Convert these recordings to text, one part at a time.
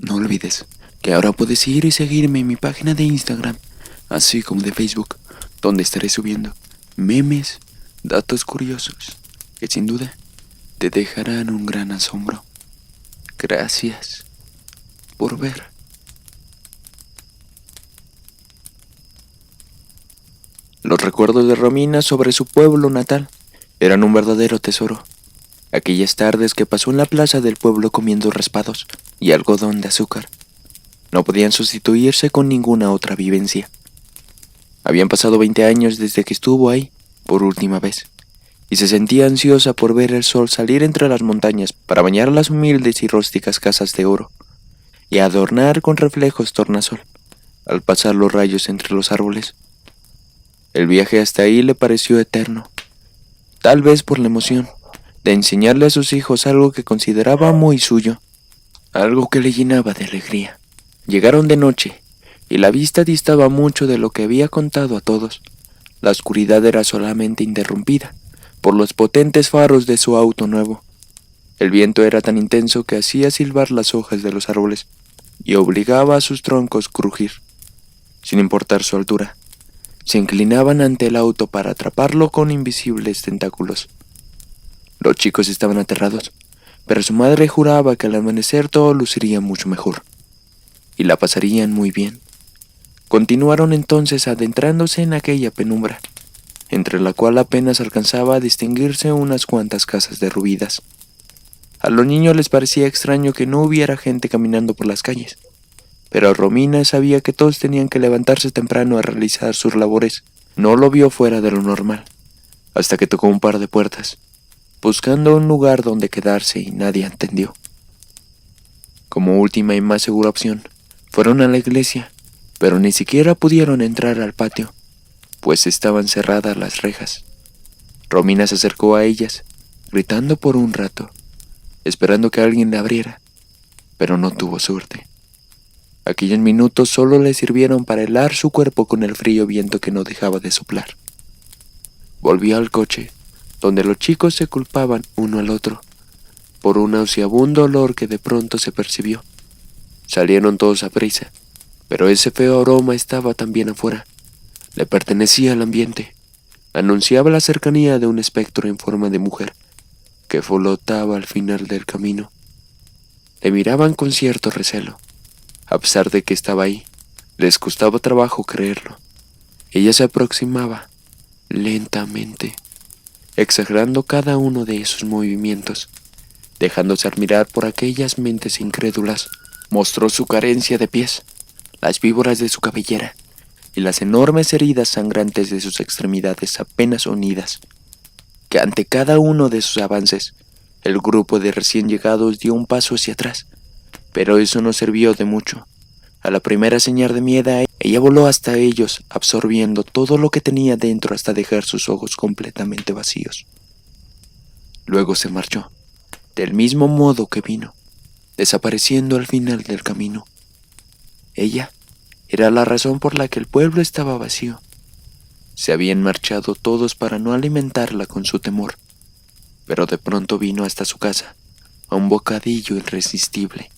No olvides que ahora puedes ir y seguirme en mi página de Instagram, así como de Facebook, donde estaré subiendo memes, datos curiosos, que sin duda te dejarán un gran asombro. Gracias por ver. Los recuerdos de Romina sobre su pueblo natal eran un verdadero tesoro. Aquellas tardes que pasó en la plaza del pueblo comiendo raspados y algodón de azúcar no podían sustituirse con ninguna otra vivencia. Habían pasado 20 años desde que estuvo ahí por última vez, y se sentía ansiosa por ver el sol salir entre las montañas para bañar las humildes y rústicas casas de oro, y adornar con reflejos tornasol, al pasar los rayos entre los árboles. El viaje hasta ahí le pareció eterno, tal vez por la emoción de enseñarle a sus hijos algo que consideraba muy suyo, algo que le llenaba de alegría. Llegaron de noche, y la vista distaba mucho de lo que había contado a todos. La oscuridad era solamente interrumpida por los potentes faros de su auto nuevo. El viento era tan intenso que hacía silbar las hojas de los árboles y obligaba a sus troncos a crujir. Sin importar su altura, se inclinaban ante el auto para atraparlo con invisibles tentáculos. Los chicos estaban aterrados, pero su madre juraba que al amanecer todo luciría mucho mejor, y la pasarían muy bien. Continuaron entonces adentrándose en aquella penumbra, entre la cual apenas alcanzaba a distinguirse unas cuantas casas derruidas. A los niños les parecía extraño que no hubiera gente caminando por las calles, pero Romina sabía que todos tenían que levantarse temprano a realizar sus labores. No lo vio fuera de lo normal, hasta que tocó un par de puertas, buscando un lugar donde quedarse, y nadie atendió. Como última y más segura opción, fueron a la iglesia, pero ni siquiera pudieron entrar al patio, pues estaban cerradas las rejas. Romina se acercó a ellas, gritando por un rato, esperando que alguien le abriera, pero no tuvo suerte. Aquellos minutos solo le sirvieron para helar su cuerpo con el frío viento que no dejaba de soplar. Volvió al coche, donde los chicos se culpaban uno al otro por un nauseabundo olor que de pronto se percibió. Salieron todos a prisa, pero ese feo aroma estaba también afuera. Le pertenecía al ambiente. Anunciaba la cercanía de un espectro en forma de mujer que flotaba al final del camino. Le miraban con cierto recelo. A pesar de que estaba ahí, les costaba trabajo creerlo. Ella se aproximaba lentamente, exagerando cada uno de sus movimientos, dejándose admirar por aquellas mentes incrédulas. Mostró su carencia de pies, las víboras de su cabellera y las enormes heridas sangrantes de sus extremidades apenas unidas, que ante cada uno de sus avances, el grupo de recién llegados dio un paso hacia atrás, pero eso no sirvió de mucho. A la primera señal de miedo, ella voló hasta ellos, absorbiendo todo lo que tenía dentro hasta dejar sus ojos completamente vacíos. Luego se marchó, del mismo modo que vino, desapareciendo al final del camino. Ella era la razón por la que el pueblo estaba vacío. Se habían marchado todos para no alimentarla con su temor, pero de pronto vino hasta su casa, a un bocadillo irresistible.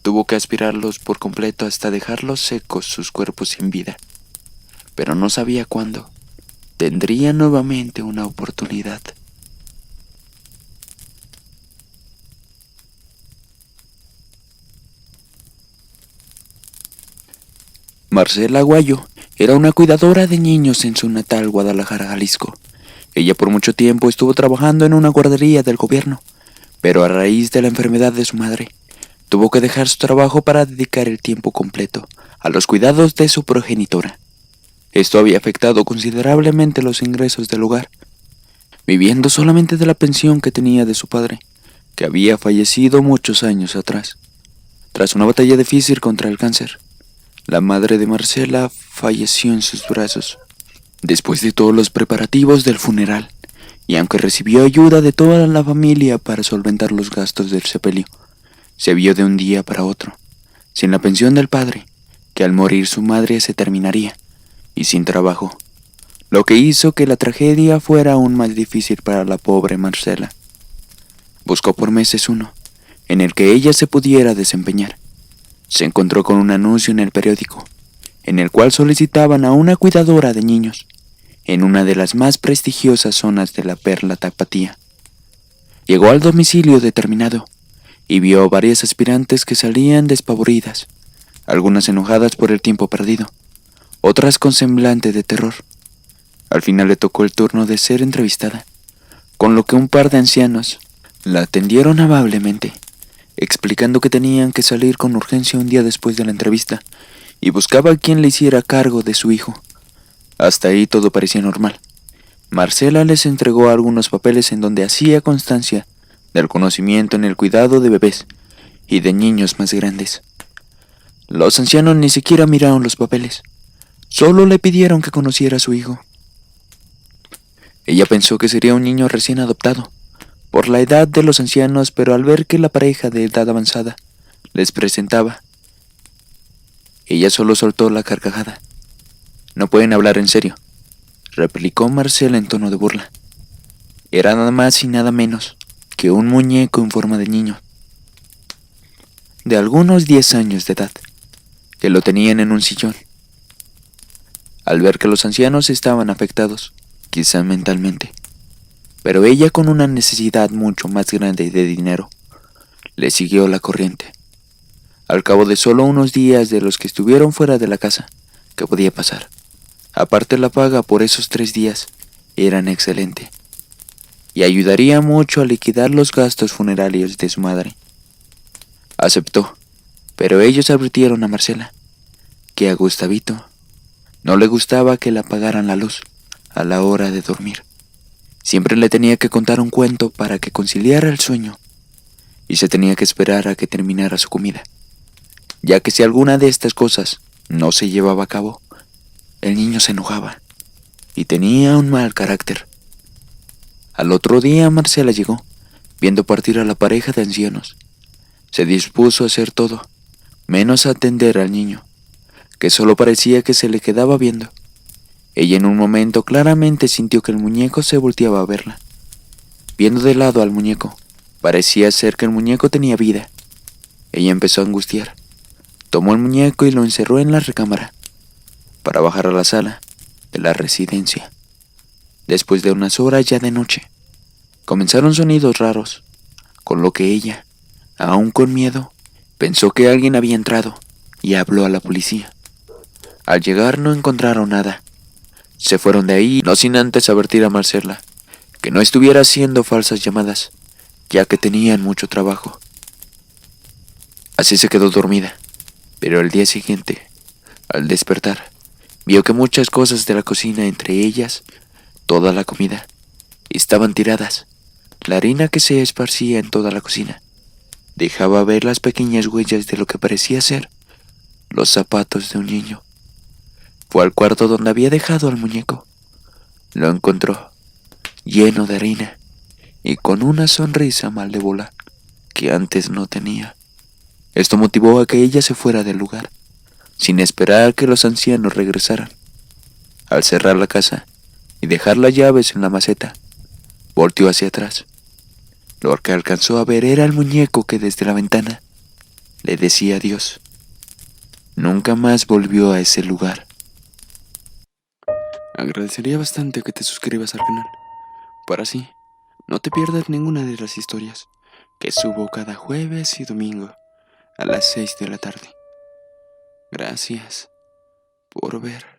Tuvo que aspirarlos por completo hasta dejarlos secos sus cuerpos sin vida, pero no sabía cuándo tendría nuevamente una oportunidad. Marcela Aguayo era una cuidadora de niños en su natal Guadalajara, Jalisco. Ella por mucho tiempo estuvo trabajando en una guardería del gobierno, pero a raíz de la enfermedad de su madre, tuvo que dejar su trabajo para dedicar el tiempo completo a los cuidados de su progenitora. Esto había afectado considerablemente los ingresos del hogar, viviendo solamente de la pensión que tenía de su padre, que había fallecido muchos años atrás. Tras una batalla difícil contra el cáncer, la madre de Marcela falleció en sus brazos. Después de todos los preparativos del funeral, y aunque recibió ayuda de toda la familia para solventar los gastos del sepelio, se vio de un día para otro, sin la pensión del padre, que al morir su madre se terminaría, y sin trabajo, lo que hizo que la tragedia fuera aún más difícil para la pobre Marcela. Buscó por meses uno, en el que ella se pudiera desempeñar, se encontró con un anuncio en el periódico, en el cual solicitaban a una cuidadora de niños, en una de las más prestigiosas zonas de la Perla Tapatía. Llegó al domicilio determinado y vio varias aspirantes que salían despavoridas, algunas enojadas por el tiempo perdido, otras con semblante de terror. Al final le tocó el turno de ser entrevistada, con lo que un par de ancianos la atendieron amablemente, explicando que tenían que salir con urgencia un día después de la entrevista y buscaba a quien le hiciera cargo de su hijo. Hasta ahí todo parecía normal. Marcela les entregó algunos papeles en donde hacía constancia del conocimiento en el cuidado de bebés y de niños más grandes. Los ancianos ni siquiera miraron los papeles, solo le pidieron que conociera a su hijo. Ella pensó que sería un niño recién adoptado, por la edad de los ancianos, pero al ver que la pareja de edad avanzada les presentaba, ella solo soltó la carcajada. «No pueden hablar en serio», replicó Marcela en tono de burla. Era nada más y nada menos que un muñeco en forma de niño, de algunos 10 años de edad, que lo tenían en un sillón. Al ver que los ancianos estaban afectados, quizá mentalmente, pero ella con una necesidad mucho más grande de dinero, le siguió la corriente. Al cabo de solo unos días de los que estuvieron fuera de la casa, ¿qué podía pasar? Aparte, la paga por esos 3 días eran excelente y ayudaría mucho a liquidar los gastos funerarios de su madre. Aceptó, pero ellos advirtieron a Marcela que a Gustavito no le gustaba que le apagaran la luz a la hora de dormir. Siempre le tenía que contar un cuento para que conciliara el sueño y se tenía que esperar a que terminara su comida, ya que si alguna de estas cosas no se llevaba a cabo, el niño se enojaba y tenía un mal carácter. Al otro día Marcela llegó, viendo partir a la pareja de ancianos. Se dispuso a hacer todo, menos a atender al niño, que solo parecía que se le quedaba viendo. Ella en un momento claramente sintió que el muñeco se volteaba a verla. Viendo de lado al muñeco, parecía ser que el muñeco tenía vida. Ella empezó a angustiar. Tomó el muñeco y lo encerró en la recámara, para bajar a la sala de la residencia. Después de unas horas ya de noche, comenzaron sonidos raros, con lo que ella, aún con miedo, pensó que alguien había entrado y habló a la policía. Al llegar no encontraron nada. Se fueron de ahí, no sin antes advertir a Marcela que no estuviera haciendo falsas llamadas, ya que tenían mucho trabajo. Así se quedó dormida, pero al día siguiente, al despertar, vio que muchas cosas de la cocina, entre ellas toda la comida, estaban tiradas. La harina que se esparcía en toda la cocina dejaba ver las pequeñas huellas de lo que parecía ser los zapatos de un niño. Fue al cuarto donde había dejado al muñeco. Lo encontró lleno de harina y con una sonrisa malévola que antes no tenía. Esto motivó a que ella se fuera del lugar, sin esperar que los ancianos regresaran. Al cerrar la casa y dejar las llaves en la maceta, volteó hacia atrás. Lo que alcanzó a ver era el muñeco que desde la ventana le decía adiós. Nunca más volvió a ese lugar. Agradecería bastante que te suscribas al canal, para así no te pierdas ninguna de las historias que subo cada jueves y domingo a las 6 de la tarde. Gracias por ver.